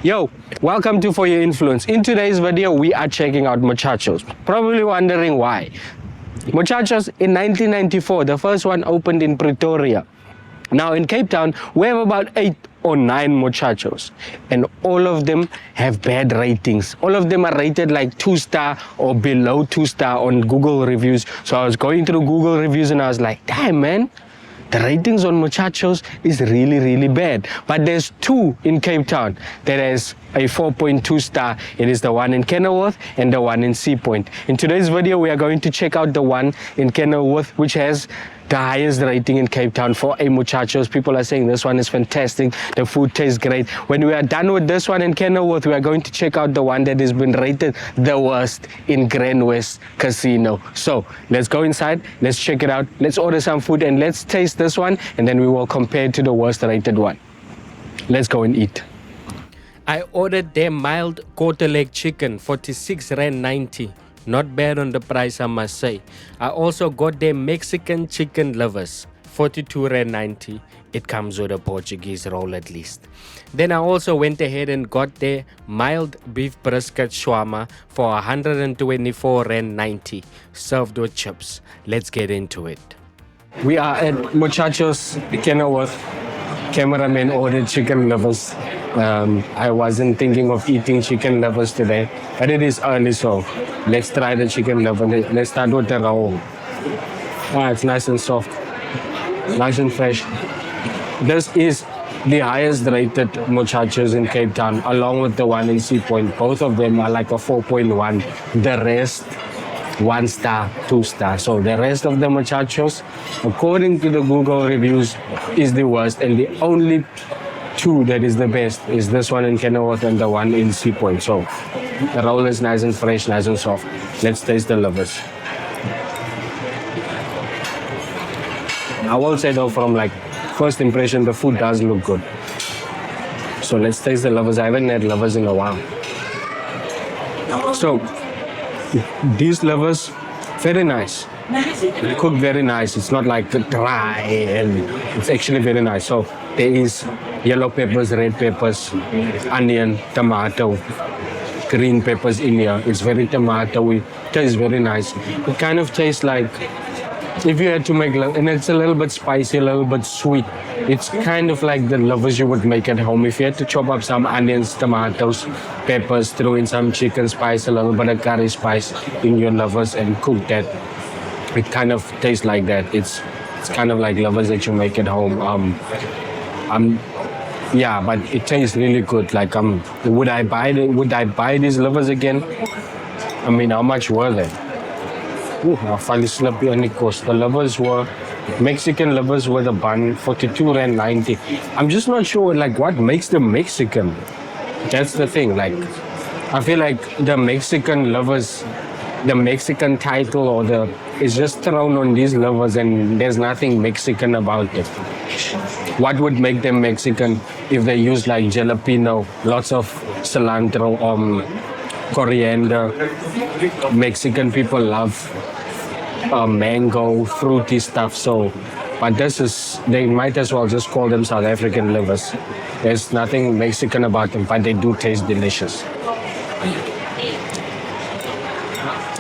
Yo, welcome to For Your Influence. In today's video, we are checking out Mochachos. Probably wondering why. Mochachos in 1994, the first one opened in Pretoria. Now in Cape Town, we have about 8 or 9 Mochachos, and all of them have bad ratings. All of them are rated like 2-star or below 2-star on Google reviews. So I was going through Google reviews and I was like, damn man, the ratings on Mochachos is really bad. But there's 2 in Cape Town that has a 4.2 star. It is the one in Kenilworth and the one in Sea Point. In today's video, we are going to check out the one in Kenilworth, which has the highest rating in Cape Town for a Mochachos. People are saying this one is fantastic. The food tastes great. When we are done with this one in Kenilworth, we are going to check out the one that has been rated the worst in GrandWest Casino. So let's go inside, let's check it out, let's order some food and let's taste this one, and then we will compare it to the worst rated one. Let's go and eat. I ordered their mild quarter leg chicken, 46.90. Not bad on the price, I must say. I also got their Mexican chicken livers, 42.90. It comes with a Portuguese roll at least. Then I also went ahead and got their mild beef brisket shawarma for 124.90, served with chips. Let's get into it. We are at Mochachos Kenilworth. Cameraman ordered chicken livers. I wasn't thinking of eating chicken livers today, but it is early, so let's try the chicken liver. Let's start with the roll. It's nice and soft, nice and fresh. This is the highest rated Mochachos in Cape Town, along with the one in Sea Point. Both of them are like a 4.1. The rest, 1 star, 2 star. So the rest of the Mochachos, according to the Google reviews, is the worst, and the only 2 that is the best is this one in Kenilworth and the one in Sea Point. So the roll is nice and fresh, nice and soft. Let's taste the livers. I will say though, from like first impression, the food does look good. So let's taste the livers. I haven't had livers in a while. So these livers, very nice. They cook very nice. It's not like dry, and it's actually very nice. So there is yellow peppers, red peppers, onion, tomato, green peppers in here. It's very tomatoey. Tastes very nice. It kind of tastes like if you had to make, and it's a little bit spicy, a little bit sweet. It's kind of like the livers you would make at home. If you had to chop up some onions, tomatoes, peppers, throw in some chicken spice, a little bit of curry spice in your livers and cook that, it kind of tastes like that. It's kind of like livers that you make at home. Yeah, but it tastes really good. Like, would I buy these livers again? I mean, how much were they? I finally slept on the coast. The livers were Mexican livers with a bun, 42.90. I'm just not sure, like, what makes them Mexican. That's the thing. Like, I feel like the Mexican livers, the Mexican title or is just thrown on these livers, and there's nothing Mexican about it. What would make them Mexican if they use like jalapeno, lots of cilantro, coriander? Mexican people love mango, fruity stuff. So, but they might as well just call them South African livers. There's nothing Mexican about them, but they do taste delicious.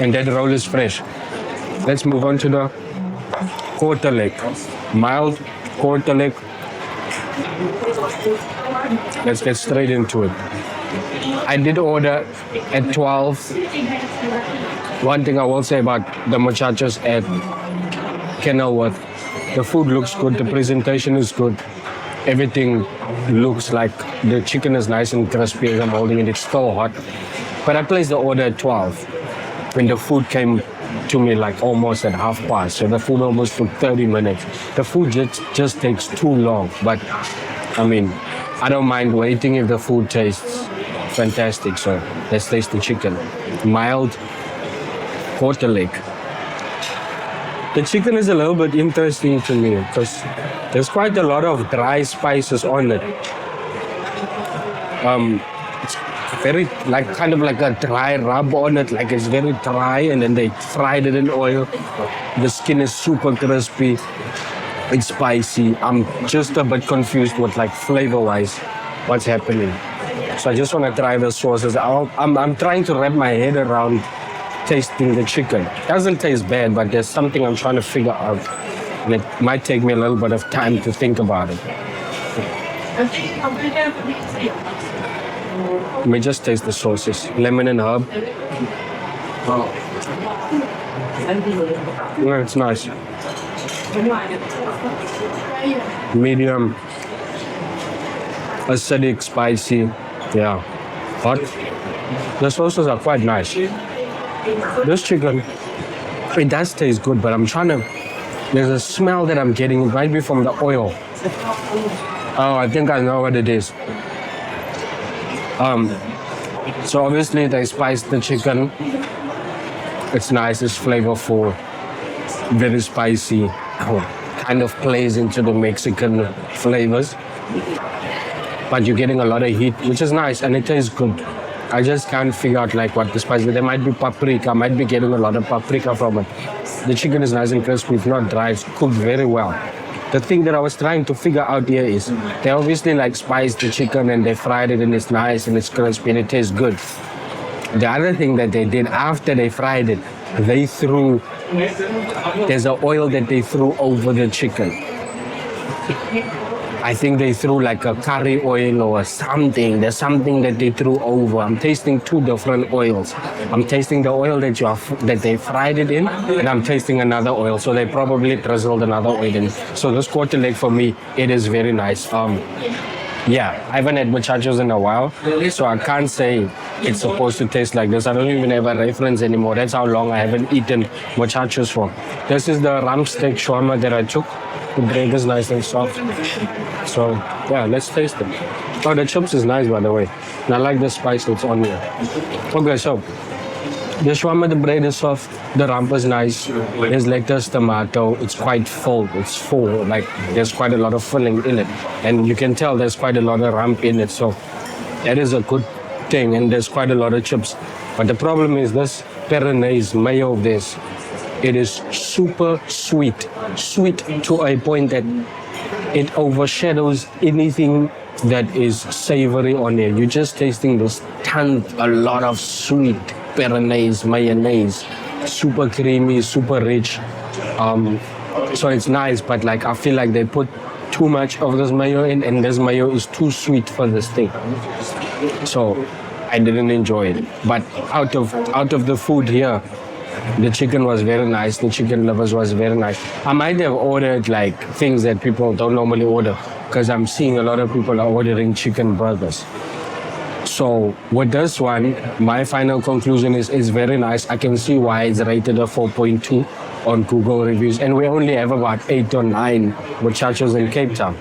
And that roll is fresh. Let's move on to the quarter leg. Mild quarter leg. Let's get straight into it. I did order at 12. One thing I will say about the Mochachos at Kenilworth, the food looks good, the presentation is good. Everything looks like the chicken is nice and crispy as I'm holding it. It's still hot. But I placed the order at 12. When the food came to me like almost at 1:30, so the food almost took 30 minutes. The food just takes too long, but I mean, I don't mind waiting if the food tastes fantastic. So let's taste the chicken. Mild quarter leg. The chicken is a little bit interesting to me because there's quite a lot of dry spices on it. It's very kind of like a dry rub on it, like it's very dry, and then they fried it in oil. The skin is super crispy. It's spicy. I'm just a bit confused with like flavor-wise what's happening. So I just want to try the sauces. I'm trying to wrap my head around tasting the chicken. Doesn't taste bad, but there's something I'm trying to figure out. And it might take me a little bit of time to think about it. Let me just taste the sauces. Lemon and herb. Yeah, it's nice. Medium. Acidic, spicy. Yeah. Hot. The sauces are quite nice. This chicken, it does taste good, but I'm trying to... There's a smell that I'm getting. It might be from the oil. Oh, I think I know what it is. So obviously they spiced the chicken. It's nice, it's flavorful, very spicy. Kind of plays into the Mexican flavors. But you're getting a lot of heat, which is nice, and it tastes good. I just can't figure out like what the spice is. There might be paprika, I might be getting a lot of paprika from it. The chicken is nice and crispy, it's not dry, it's cooked very well. The thing that I was trying to figure out here is they obviously like spiced the chicken and they fried it and it's nice and it's crispy and it tastes good. The other thing that they did after they fried it, they threw, there's an oil that they threw over the chicken. I think they threw like a curry oil or something. There's something that they threw over. I'm tasting two different oils. I'm tasting the oil that they fried it in, and I'm tasting another oil. So they probably drizzled another oil in. So this quarter leg for me, it is very nice. Yeah, I haven't had Mochachos in a while, so I can't say it's supposed to taste like this. I don't even have a reference anymore. That's how long I haven't eaten Mochachos for. This is the rump steak shawarma that I took. The bread is nice and soft. So, yeah, let's taste it. Oh, the chips is nice, by the way. And I like the spice that's on here. Okay, so the shawarma, the bread is soft. The rump is nice. There's lettuce, tomato. It's quite full. It's full. Like, there's quite a lot of filling in it. And you can tell there's quite a lot of rump in it. So, that is a good thing. And there's quite a lot of chips. But the problem is this Peronaise mayo of this. It is super sweet. Sweet to a point that it overshadows anything that is savory on it. You're just tasting this a lot of sweet Peronaise, mayonnaise. Super creamy, super rich. So it's nice, but like I feel like they put too much of this mayo in, and this mayo is too sweet for this thing. So I didn't enjoy it. But out of the food here, the chicken was very nice. The chicken livers was very nice. I might have ordered like things that people don't normally order, because I'm seeing a lot of people are ordering chicken burgers. So with this one, my final conclusion is it's very nice. I can see why it's rated a 4.2 on Google reviews. And we only have about 8 or 9 Mochachos in Cape Town.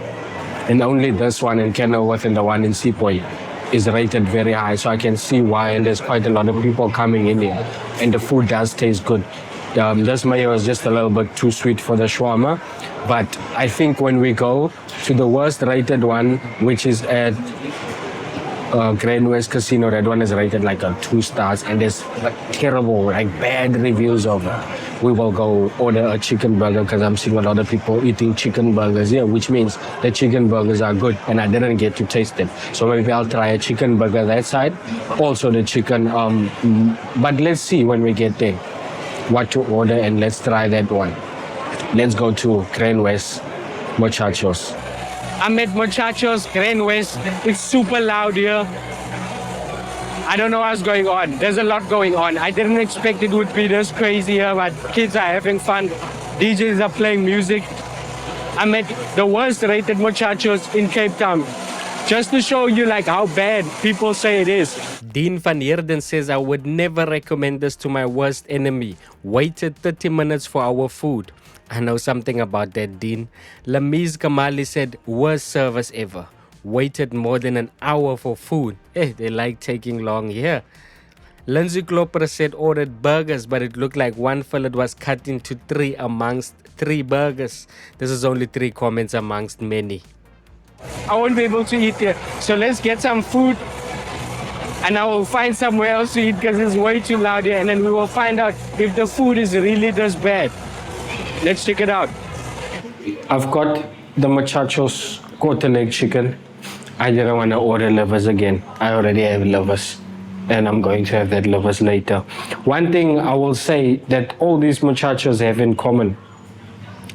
And only this one in Kenilworth and the one in Sea Point is rated very high. So I can see why, and there's quite a lot of people coming in here. And the food does taste good. This mayo is just a little bit too sweet for the shawarma. But I think when we go to the worst rated one, which is at GrandWest Casino, that one is rated like a 2 stars, and there's like terrible, like bad reviews of it. We will go order a chicken burger, because I'm seeing a lot of people eating chicken burgers here, which means the chicken burgers are good, and I didn't get to taste them. So maybe I'll try a chicken burger that side, also the chicken. But let's see when we get there what to order, and let's try that one. Let's go to GrandWest Mochachos. I'm at Mochachos GrandWest. It's super loud here. I don't know what's going on. There's a lot going on. I didn't expect it would be this crazy here, but kids are having fun. DJs are playing music. I'm at the worst rated Mochachos in Cape Town. Just to show you like how bad people say it is. Dean van Heerden says, I would never recommend this to my worst enemy. Waited 30 minutes for our food. I know something about that, Dean. Lamiz Kamali said, worst service ever. Waited more than an hour for food. They like taking long here. Lindsay Klopper said ordered burgers, but it looked like one fillet was cut into 3 amongst 3 burgers. This is only 3 comments amongst many. I won't be able to eat here. So let's get some food, and I will find somewhere else to eat, because it's way too loud here, and then we will find out if the food is really this bad. Let's check it out. I've got the Mochachos quarter leg chicken. I didn't want to order livers again. I already have livers, and I'm going to have that livers later. One thing I will say that all these muchachos have in common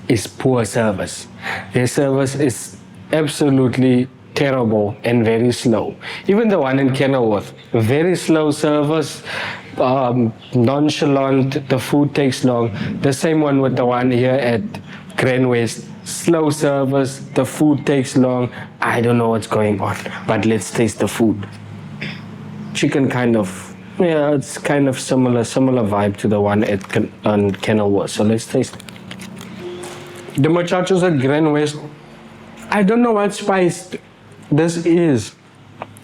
is poor service. Their service is absolutely terrible and very slow. Even the one in Kenilworth, very slow service, nonchalant, the food takes long. The same one with the one here at GrandWest, slow service, the food takes long. I don't know what's going on, but let's taste the food. Chicken kind of, yeah, it's kind of similar vibe to the one at Kenilworth. So let's taste it. The Mochachos at GrandWest, I don't know what spice this is.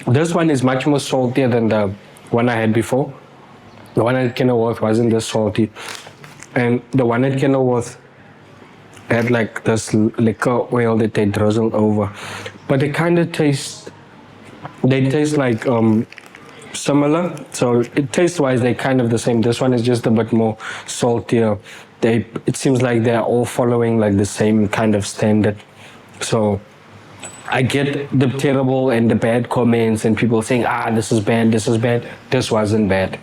This one is much more saltier than the one I had before. The one at Kenilworth wasn't this salty. And the one at Kenilworth had like this liquor oil that they drizzled over. But they kind of taste like similar. So it taste-wise, they're kind of the same. This one is just a bit more saltier. It seems like they're all following like the same kind of standard. So I get the terrible and the bad comments and people saying, this is bad, this is bad. This wasn't bad.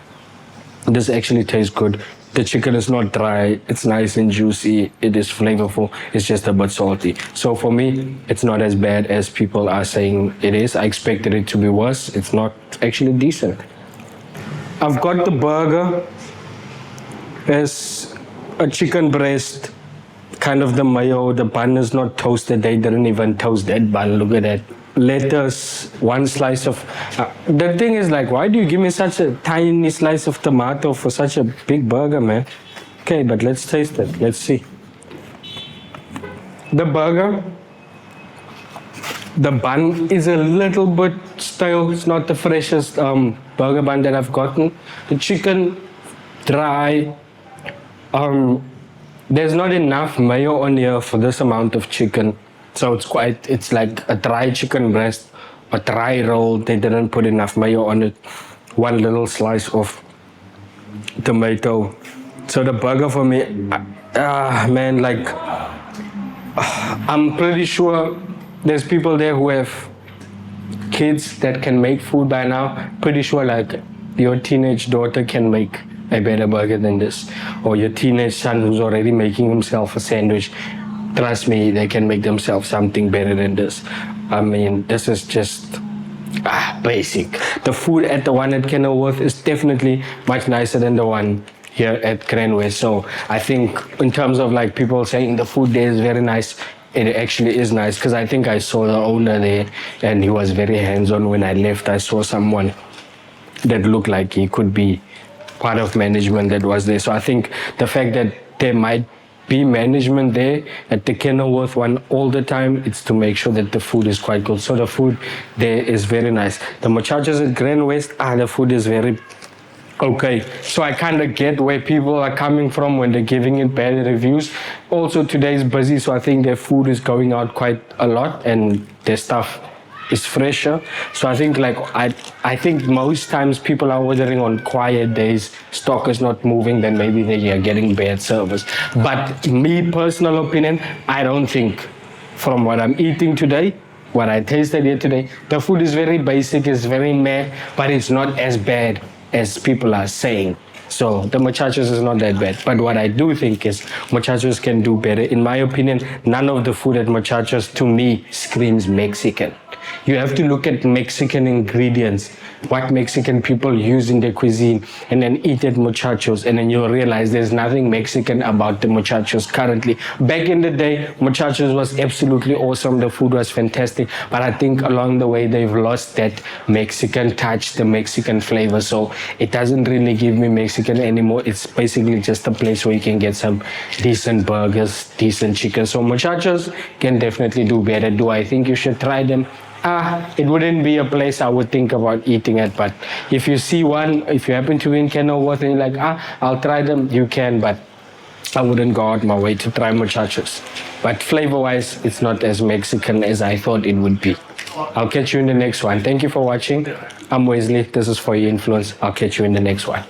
This actually tastes good. The chicken is not dry, it's nice and juicy, it is flavorful, it's just a bit salty. So for me, it's not as bad as people are saying it is. I expected it to be worse. It's not actually decent. I've got the burger as a chicken breast, kind of the mayo, the bun is not toasted, they didn't even toast that bun, look at that. Lettuce, one slice of, the thing is like, why do you give me such a tiny slice of tomato for such a big burger, man? Okay, but let's taste it, let's see. The burger, the bun is a little bit stale, it's not the freshest burger bun that I've gotten. The chicken, dry. There's not enough mayo on here for this amount of chicken. So it's like a dry chicken breast, a dry roll. They didn't put enough mayo on it. One little slice of tomato. So the burger for me, man, like, I'm pretty sure there's people there who have kids that can make food by now. Pretty sure like your teenage daughter can make a better burger than this, or your teenage son who's already making himself a sandwich. Trust me, they can make themselves something better than this. I mean, this is just basic. The food at the one at Kenilworth is definitely much nicer than the one here at GrandWest. So I think in terms of like people saying the food there is very nice, it actually is nice, because I think I saw the owner there and he was very hands-on. When I left, I saw someone that looked like he could be part of management that was there. So I think the fact that there might be management there at the Kenilworth one all the time, it's to make sure that the food is quite good. So the food there is very nice. The Mochachos at GrandWest, the food is very okay. So I kind of get where people are coming from when they're giving it bad reviews. Also today is busy, so I think their food is going out quite a lot and their stuff is fresher. So I think like I think most times people are ordering on quiet days, stock is not moving, then maybe they are getting bad service. But me personal opinion, I don't think, from what I'm eating today, what I tasted here today, the food is very basic, it's very meh, but it's not as bad as people are saying. So the Mochachos is not that bad. But what I do think is Mochachos can do better. In my opinion, none of the food at Mochachos to me screams Mexican. You have to look at Mexican ingredients, what Mexican people use in their cuisine, and then eat at Mochachos, and then you'll realize there's nothing Mexican about the Mochachos currently. Back in the day, Mochachos was absolutely awesome, the food was fantastic, but I think along the way they've lost that Mexican touch, the Mexican flavor, so it doesn't really give me Mexican anymore. It's basically just a place where you can get some decent burgers, decent chicken. So Mochachos can definitely do better. Do I think you should try them? It wouldn't be a place I would think about eating at, but if you see one, if you happen to be in Kenilworth and you're like, I'll try them, you can, but I wouldn't go out my way to try Mochachos. But flavor-wise, it's not as Mexican as I thought it would be. I'll catch you in the next one. Thank you for watching. I'm Wesley. This is For Your Influence. I'll catch you in the next one.